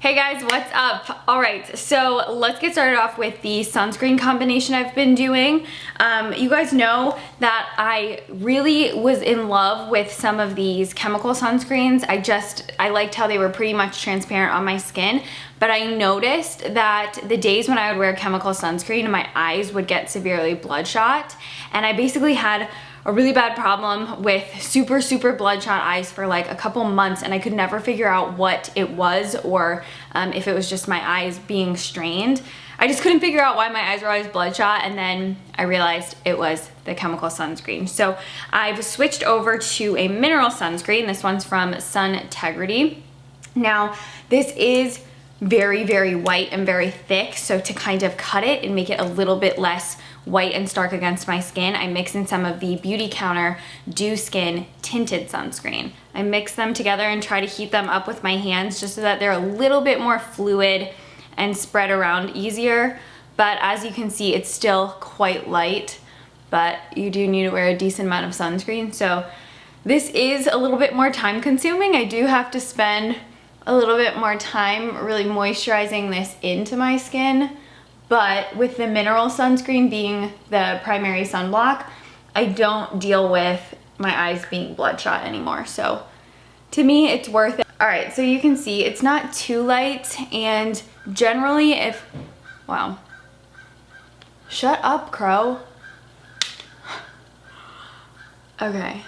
Hey guys, what's up? All right, so let's get started off with the sunscreen combination I've been doing. You guys know that I really was in love with some of these chemical sunscreens. I liked how they were pretty much transparent on my skin, but I noticed that the days when I would wear chemical sunscreen, my eyes would get severely bloodshot, and I basically had a really bad problem with super bloodshot eyes for like a couple months, and I could never figure out what it was or if it was just my eyes being strained. I just couldn't figure out why my eyes were always bloodshot, and then I realized it was the chemical sunscreen. So I've switched over to a mineral sunscreen. This one's from Sun Integrity. Now this is very white and very thick, so to kind of cut it and make it a little bit less white and stark against my skin, I mix in some of the Beauty Counter Dew Skin Tinted Sunscreen. I mix them together and try to heat them up with my hands just so that they're a little bit more fluid and spread around easier. But as you can see, it's still quite light, but you do need to wear a decent amount of sunscreen. So this is a little bit more time consuming. I do have to spend a little bit more time really moisturizing this into my skin. But with the mineral sunscreen being the primary sunblock, I don't deal with my eyes being bloodshot anymore. So to me, it's worth it. All right, so you can see it's not too light, and generally wow. Shut up, Crow. Okay.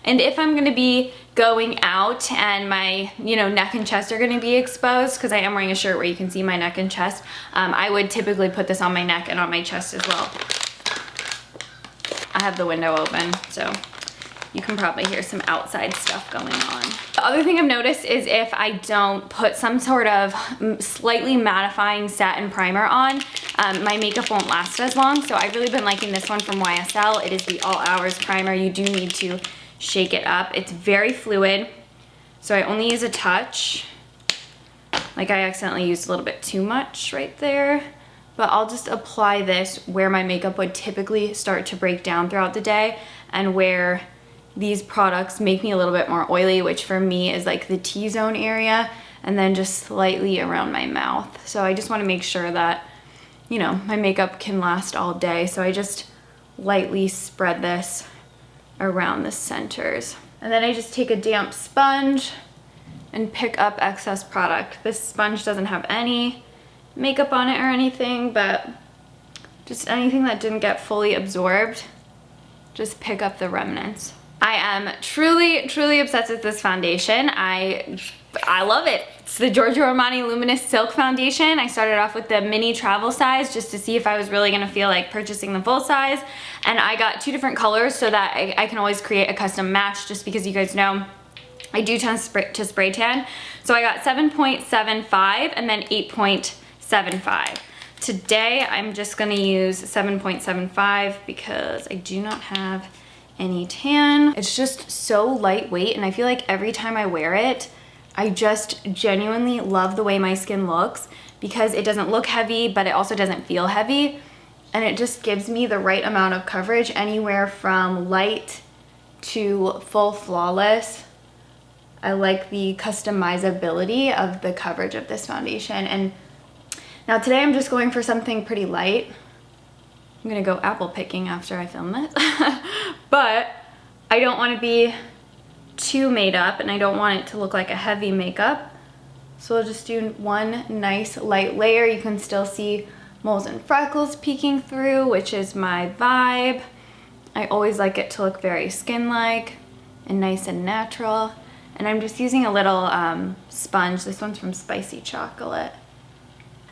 And if I'm gonna be going out and my, neck and chest are gonna be exposed, because I am wearing a shirt where you can see my neck and chest, I would typically put this on my neck and on my chest as well. I have the window open, so you can probably hear some outside stuff going on. The other thing I've noticed is if I don't put some sort of slightly mattifying satin primer on, my makeup won't last as long. So I've really been liking this one from YSL. It is the All Hours Primer. You do need to shake it up. It's very fluid, so I only use a touch. Like I accidentally used a little bit too much right there, but I'll just apply this where my makeup would typically start to break down throughout the day, and where these products make me a little bit more oily, which for me is like the T-zone area, and then just slightly around my mouth. So I just want to make sure that, my makeup can last all day. So I just lightly spread this around the centers. And then I just take a damp sponge and pick up excess product. This sponge doesn't have any makeup on it or anything, but just anything that didn't get fully absorbed, just pick up the remnants. I am truly obsessed with this foundation. I love it. It's the Giorgio Armani Luminous Silk Foundation. I started off with the mini travel size just to see if I was really gonna feel like purchasing the full size. And I got 2 different colors so that I can always create a custom match, just because you guys know I do tend to spray tan. So I got 7.75 and then 8.75. Today I'm just gonna use 7.75 because I do not have any tan. It's just so lightweight, and I feel like every time I wear it, I just genuinely love the way my skin looks, because it doesn't look heavy, but it also doesn't feel heavy, and it just gives me the right amount of coverage, anywhere from light to full flawless. I like the customizability of the coverage of this foundation. And now today I'm just going for something pretty light. I'm gonna go apple picking after I film this. But I don't want to be too made up, and I don't want it to look like a heavy makeup. So I'll just do one nice light layer. You can still see moles and freckles peeking through, which is my vibe. I always like it to look very skin-like and nice and natural. And I'm just using a little sponge. This one's from Spicy Chocolate.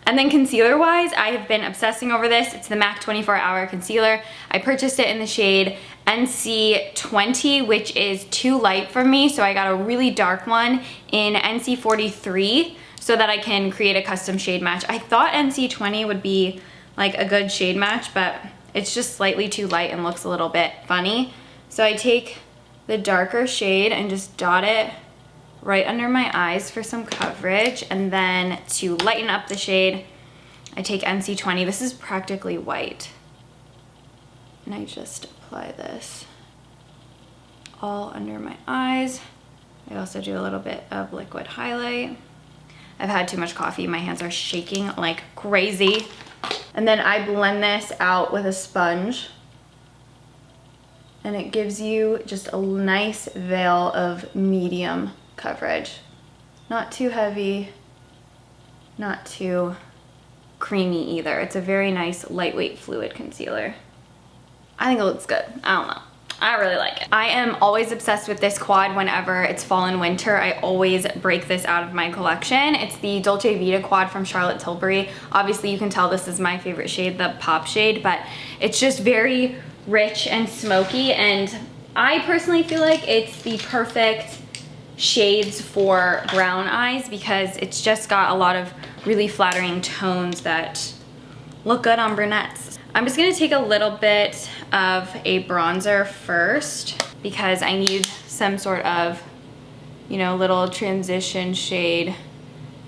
And then concealer wise, I have been obsessing over this. It's the MAC 24 Hour Concealer. I purchased it in the shade NC20, which is too light for me. So I got a really dark one in NC43 so that I can create a custom shade match. I thought NC20 would be like a good shade match, but it's just slightly too light and looks a little bit funny. So I take the darker shade and just dot it right under my eyes for some coverage. And then to lighten up the shade, I take NC20. This is practically white. And I just apply this all under my eyes. I also do a little bit of liquid highlight. I've had too much coffee. My hands are shaking like crazy. And then I blend this out with a sponge. And it gives you just a nice veil of medium coverage. Not too heavy, not too creamy either. It's a very nice lightweight fluid concealer. I think it looks good. I don't know. I really like it. I am always obsessed with this quad whenever it's fall and winter. I always break this out of my collection. It's the Dolce Vita quad from Charlotte Tilbury. Obviously you can tell this is my favorite shade, the pop shade, but it's just very rich and smoky, and I personally feel like it's the perfect shades for brown eyes because it's just got a lot of really flattering tones that look good on brunettes. I'm just gonna take a little bit of a bronzer first because I need some sort of, you know, little transition shade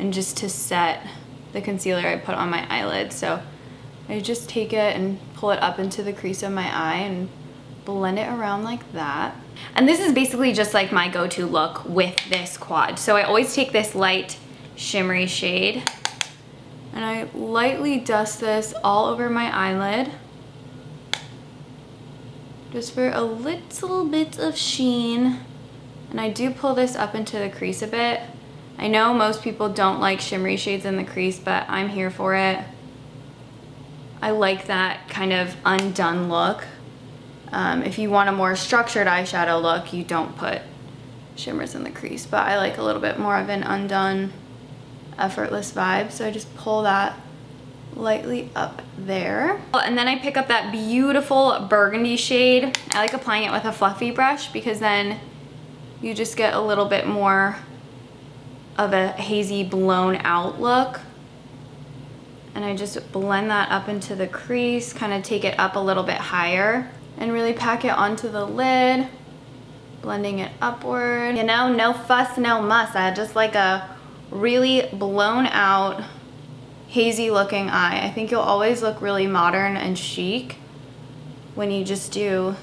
and just to set the concealer I put on my eyelid. So I just take it and pull it up into the crease of my eye and blend it around like that. And this is basically just like my go-to look with this quad. So I always take this light shimmery shade and I lightly dust this all over my eyelid just for a little bit of sheen. And I do pull this up into the crease a bit. I know most people don't like shimmery shades in the crease, but I'm here for it. I like that kind of undone look. If you want a more structured eyeshadow look, you don't put shimmers in the crease, but I like a little bit more of an undone, effortless vibe. So I just pull that lightly up there. And then I pick up that beautiful burgundy shade. I like applying it with a fluffy brush because then you just get a little bit more of a hazy blown out look. And I just blend that up into the crease, kind of take it up a little bit higher and really pack it onto the lid, blending it upward. You know, no fuss, no muss. I just like a really blown out, hazy looking eye. I think you'll always look really modern and chic when you just do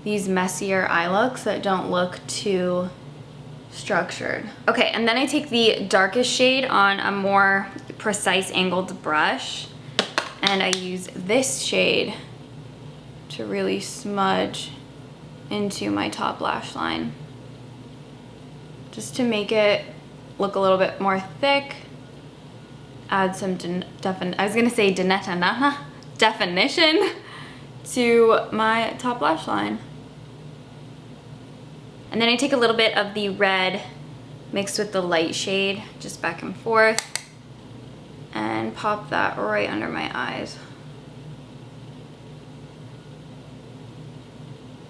these messier eye looks that don't look too structured. Okay, and then I take the darkest shade on a more precise angled brush and I use this shade to really smudge into my top lash line just to make it look a little bit more thick, add some definition to my top lash line. And then I take a little bit of the red mixed with the light shade, just back and forth, and pop that right under my eyes.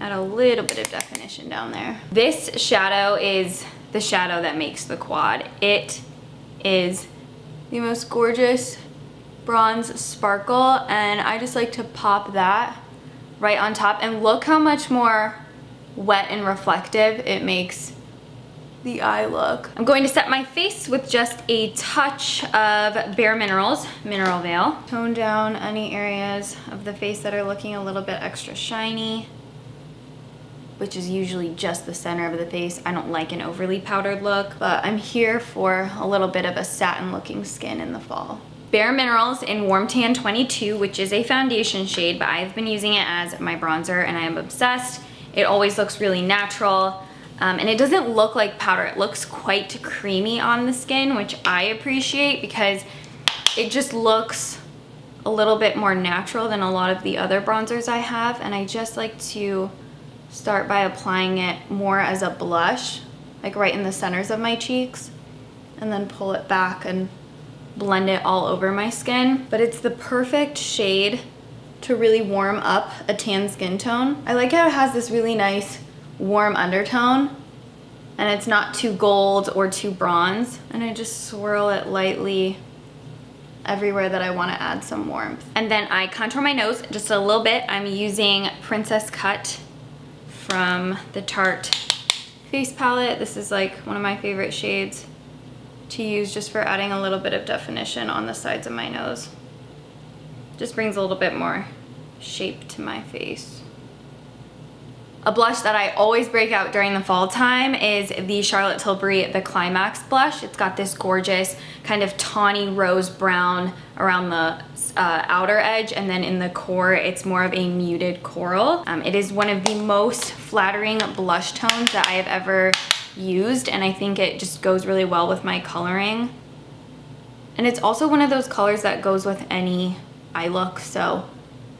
Add a little bit of definition down there. This shadow is the shadow that makes the quad. It is the most gorgeous bronze sparkle, and I just like to pop that right on top, and look how much more wet and reflective it makes the eye look. I'm going to set my face with just a touch of Bare Minerals Mineral Veil. Tone down any areas of the face that are looking a little bit extra shiny, which is usually just the center of the face. I don't like an overly powdered look, but I'm here for a little bit of a satin looking skin in the fall. Bare Minerals in Warm Tan 22, which is a foundation shade, but I've been using it as my bronzer and I am obsessed. It always looks really natural, and it doesn't look like powder. It looks quite creamy on the skin, which I appreciate because it just looks a little bit more natural than a lot of the other bronzers I have, and I just like to start by applying it more as a blush, like right in the centers of my cheeks, and then pull it back and blend it all over my skin. But it's the perfect shade to really warm up a tan skin tone. I like how it has this really nice warm undertone and it's not too gold or too bronze, and I just swirl it lightly everywhere that I want to add some warmth. And then I contour my nose just a little bit. I'm using Princess Cut from the Tarte face palette. This is like one of my favorite shades to use just for adding a little bit of definition on the sides of my nose. Just brings a little bit more shape to my face. A blush that I always break out during the fall time is the Charlotte Tilbury The Climax blush. It's got this gorgeous kind of tawny rose brown around the outer edge, and then in the core it's more of a muted coral. It is one of the most flattering blush tones that I have ever used, and I think it just goes really well with my coloring. And it's also one of those colors that goes with any eye look, so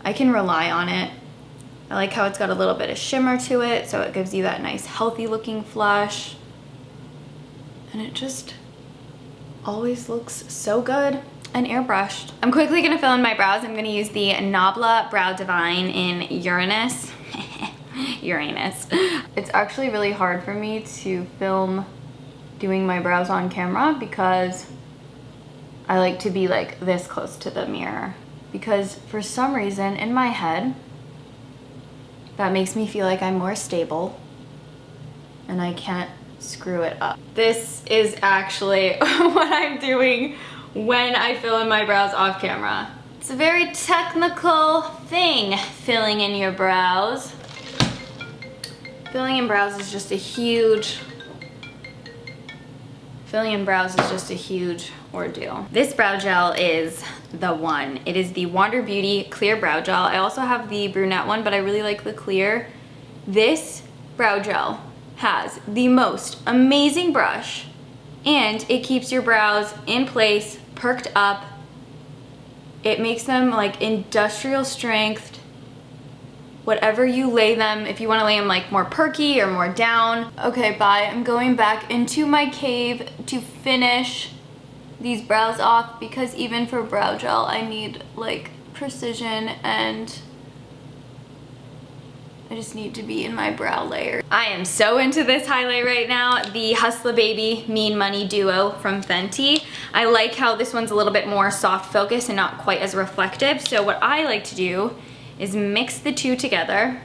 I can rely on it. I like how it's got a little bit of shimmer to it, so it gives you that nice healthy looking flush. And it just always looks so good and airbrushed. I'm quickly gonna fill in my brows. I'm gonna use the Nabla Brow Divine in Uranus. Uranus. It's actually really hard for me to film doing my brows on camera because I like to be like this close to the mirror, because for some reason in my head that makes me feel like I'm more stable and I can't screw it up. This is actually what I'm doing when I fill in my brows off camera. It's a very technical thing, filling in your brows. Filling in brows is just a huge ordeal. This brow gel is the one. It is the Wander Beauty Clear Brow Gel. I also have the brunette one, but I really like the clear. This brow gel has the most amazing brush, and it keeps your brows in place, perked up. It makes them like industrial strength. Whatever you lay them, if you want to lay them like more perky or more down. Okay, bye. I'm going back into my cave to finish these brows off, because even for brow gel I need like precision, and I just need to be in my brow layer. I am so into this highlight right now, the Hustla Baby Mean Money Duo from Fenty. I like how this one's a little bit more soft focus and not quite as reflective. So what I like to do is mix the two together.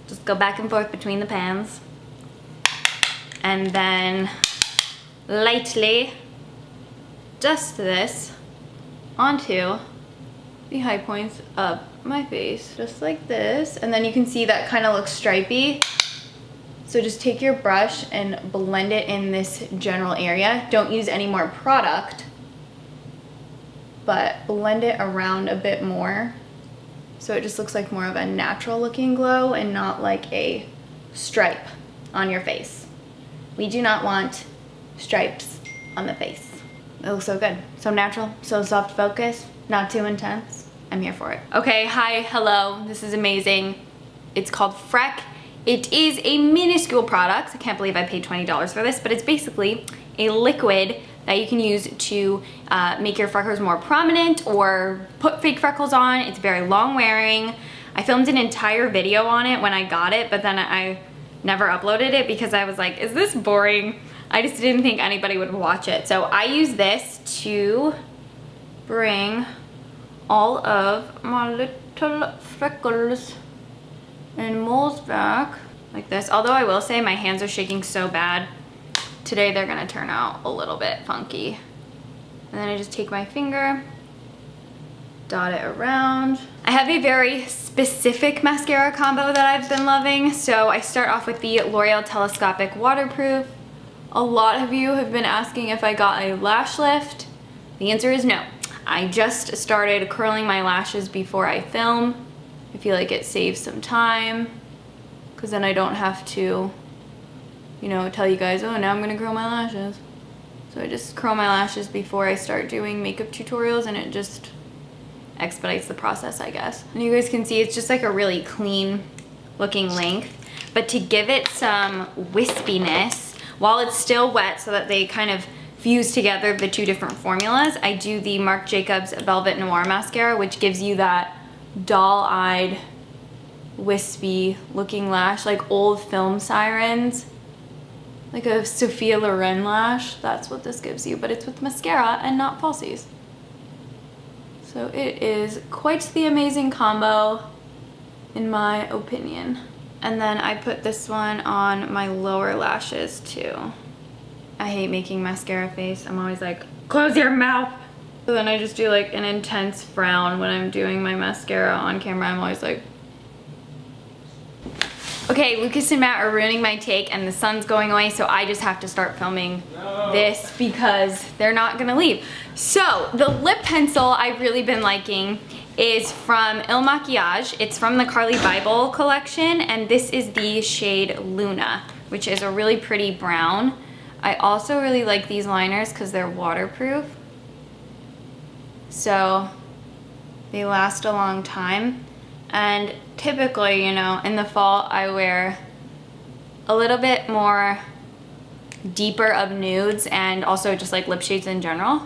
Just go back and forth between the pans. And then lightly dust this onto the high points of my face, just like this. And then you can see that kind of looks stripy. So just take your brush and blend it in this general area. Don't use any more product, but blend it around a bit more, so it just looks like more of a natural looking glow and not like a stripe on your face. We do not want stripes on the face. It looks so good. So natural, so soft focus, not too intense. I'm here for it. Okay, hi, hello, this is amazing. It's called Freck. It is a minuscule product. I can't believe I paid $20 for this, but it's basically a liquid that you can use to make your freckles more prominent or put fake freckles on. It's very long wearing. I filmed an entire video on it when I got it, but then I never uploaded it because I was like, is this boring? I just didn't think anybody would watch it. So I use this to bring all of my little freckles and moles back like this. Although I will say my hands are shaking so bad today, they're gonna turn out a little bit funky. And then I just take my finger, dot it around. I have a very specific mascara combo that I've been loving. So I start off with the L'Oreal Telescopic Waterproof. A lot of you have been asking if I got a lash lift. The answer is no. I just started curling my lashes before I film. I feel like it saves some time, because then I don't have to, you know, tell you guys, oh, now I'm gonna curl my lashes. So I just curl my lashes before I start doing makeup tutorials, and it just expedites the process, I guess. And you guys can see it's just like a really clean looking length. But to give it some wispiness while it's still wet, so that they kind of fuse together the two different formulas, I do the Marc Jacobs Velvet Noir Mascara, which gives you that doll-eyed, wispy looking lash, like old film sirens. Like a Sophia Loren lash, that's what this gives you, but it's with mascara and not falsies. So it is quite the amazing combo, in my opinion. And then I put this one on my lower lashes too. I hate making mascara face. I'm always like, close your mouth. So then I just do like an intense frown when I'm doing my mascara on camera. I'm always like, Okay, Lucas and Matt are ruining my take and the sun's going away, so I just have to start filming this because they're not gonna leave. So, the lip pencil I've really been liking is from Il Makiage. It's from the Carly Bible collection, and this is the shade Luna, which is a really pretty brown. I also really like these liners because they're waterproof. So, they last a long time. And typically, you know, in the fall, I wear a little bit more deeper of nudes and also just like lip shades in general.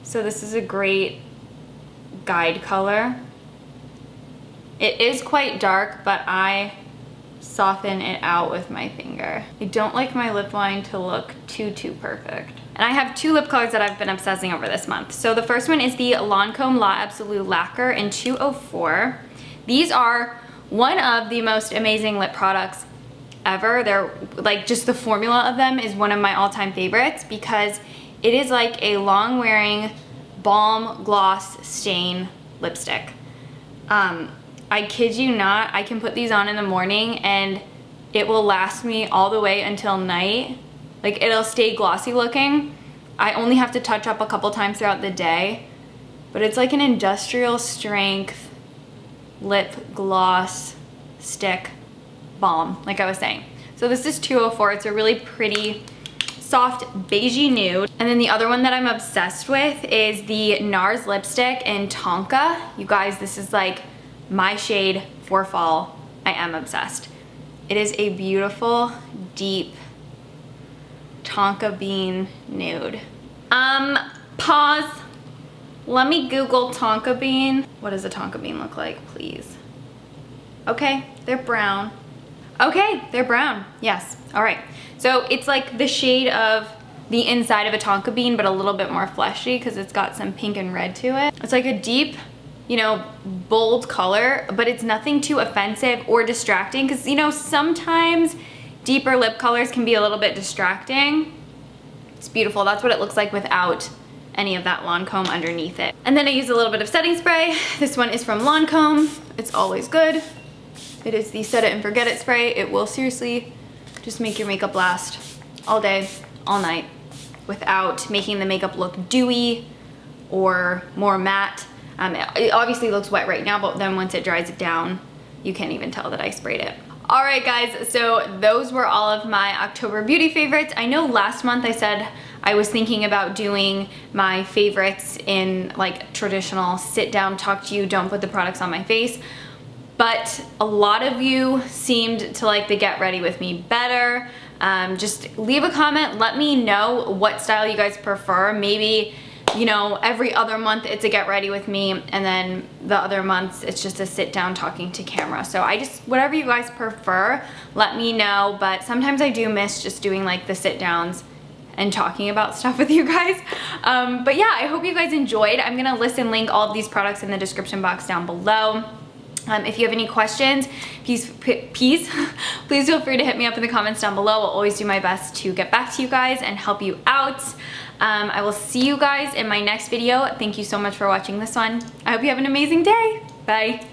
So this is a great guide color. It is quite dark, but I soften it out with my finger. I don't like my lip line to look too perfect. And I have two lip colors that I've been obsessing over this month. So the first one is the Lancome La Absolute Lacquer in 204. These are one of the most amazing lip products ever. They're like, just the formula of them is one of my all-time favorites because it is like a long-wearing balm gloss stain lipstick. I kid you not, I can put these on in the morning and it will last me all the way until night. Like, it'll stay glossy looking. I only have to touch up a couple times throughout the day, but it's like an industrial strength lip gloss stick balm, like I was saying. So this is 204. It's a really pretty soft beigey nude. And then the other one that I'm obsessed with is the NARS lipstick in Tonka. You guys, this is like my shade for fall. I am obsessed. It is a beautiful, deep Tonka bean nude. Pause. Let me Google Tonka bean. What does a Tonka bean look like, please? Okay, they're brown. Okay, they're brown, yes, all right. So it's like the shade of the inside of a Tonka bean, but a little bit more fleshy because it's got some pink and red to it. It's like a deep, you know, bold color, but it's nothing too offensive or distracting because, you know, sometimes deeper lip colors can be a little bit distracting. It's beautiful. That's what it looks like without any of that Lancome underneath it. And then I use a little bit of setting spray. This one is from Lancome. It's always good. It is the Set It and Forget It spray. It will seriously just make your makeup last all day, all night, without making the makeup look dewy or more matte. It obviously looks wet right now, but then once it dries it down, you can't even tell that I sprayed it. All right, guys, so those were all of my October beauty favorites. I know last month I said I was thinking about doing my favorites in like traditional sit down, talk to you, don't put the products on my face. But a lot of you seemed to like the get ready with me better. Just leave a comment, let me know what style you guys prefer. Maybe, you know, every other month it's a get ready with me, and then the other months it's just a sit down talking to camera. So whatever you guys prefer, let me know. But sometimes I do miss just doing like the sit downs and talking about stuff with you guys. But yeah, I hope you guys enjoyed. I'm gonna list and link all of these products in the description box down below. If you have any questions, please feel free to hit me up in the comments down below. I'll always do my best to get back to you guys and help you out. I will see you guys in my next video. Thank you so much for watching this one. I hope you have an amazing day. Bye.